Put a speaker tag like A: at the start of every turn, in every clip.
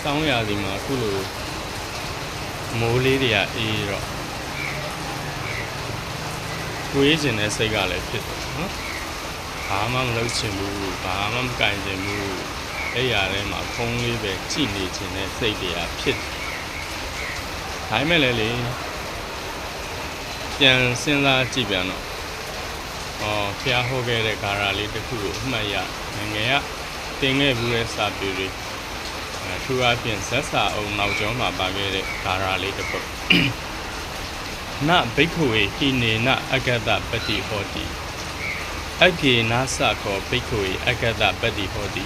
A: ဆောင်းရာသီမှာအခုလိုမိုးလေးတွေကအေးတော့ကိုရေးခြင်းတဲ့စိတ်ကလည်းဖြစ်တယ်နော်ဘာမှမလုပ်ချင်ဘူးဘာမှမကင်ချင်ဘူးအဲ့ရထဲမှာဖုံးလေးပဲကြည်နေခြင်းတဲ့စိတ်တွေကဖြစ်တယ်ဒါပေမဲ့လည်းပြန်စဉ်းစားကြည့်ပြန်တော့ဖျားဟောခဲ့တဲ့ဂါရလေးတစ်ခုကိုအမှတ်ရငယ်ကတင်ခဲ့ဘူးတဲ့စာပေတွေထူအပြင်ဇက်စာအုံနောက်ကျောင်းမှာပါခဲ့တဲ့ဂါရလေးတစ်ပုဒ်နဘိက္ခဝေဟိနေနအဂတပတိဟောတိအကေနာသခောဘိက္ခဝေအဂတပတိဟောတိ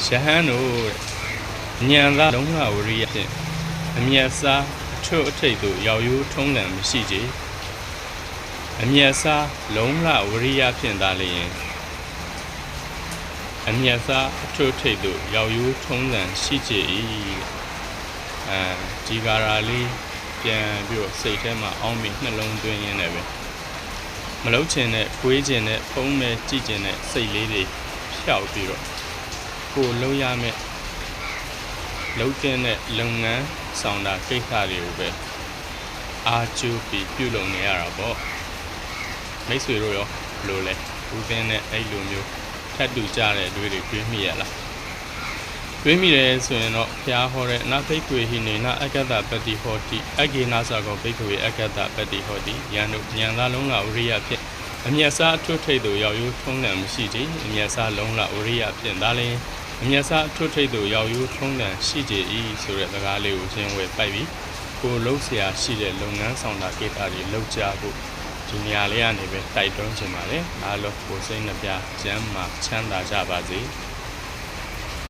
A: ယဟန်တို့ဉာဏ်သာလုံးဝဝရိယဖြင့်အမျက်စားအထွတ်အထိပ်သို့ရောက်ရိုးထုံးလံမရှိကြအမျက်စားလုံးဝဝရိယဖြင့်သာလျင်အမျက်စားအထွတ်ထိပ်သို့ရောက်ရိုးထုံးလံရှိကြ၏ဒီဂါရာလေးပြန်ပြီးတော့စိတ်ထဲမှာအောင်းပြီးနှလုံးသွင်းရင်းနဲ့ပဲမလုံးချင်တဲ့ခွေးချင်တဲ့ဖုံးမဲ့ကြည့်ချင်တဲ့စိတ်လေးတွေဖြောက်ပြီးတော့ကိုလုံးရမယ်လုံးတဲ့လုပ်ငန်းဆောင်တာကိစ္စတွေကိုပဲအားကျိုးပြီးပြုလုပ်နေရတာပေါ့မိတ်ဆွေတို့ရောဘယ်လိုလဲဦးသင်းနဲ့အဲ့လိုမျိုးထပ်တူကြတဲ့တွေတွေမိရလားတွေးမိတယ်ဆိုရင်တော့ဘုရားဟောတဲ့အနာဘိက္ခဝေဟိနေနအဂတပတိဟောတိအဂေနာသကောဘိက္ခဝေအဂတပတိဟောတိယံတို့ဉာဏ်သာလုံးလာဝရိယဖြင့်အမျက်စားအထွတ်ထိပ်သို့ရောက်ရိုးထုံးလံမရှိကြအမျက်စားလုံးလာဝရိယဖြင့်ဒါလျှင်အမျက်စားအထွတ်ထိပ်သို့ရောက်ရိုးထုံးလံရှိကြ၏ဆိုတဲ့စကားလေးကိုရှင်းဝေပိုက်ပြီးကိုလုံးเสียရှိတဲ့လုပ်ငန်းဆောင်တာကိစ္စတွေလုပ်ကြဖို့ဒီနေရာလေးကနေပဲတိုက်တွန်းချင်ပါတယ်အားလုံးကိုစိတ်နှပြကျမ်းမှာချမ်းသာကြပါစေ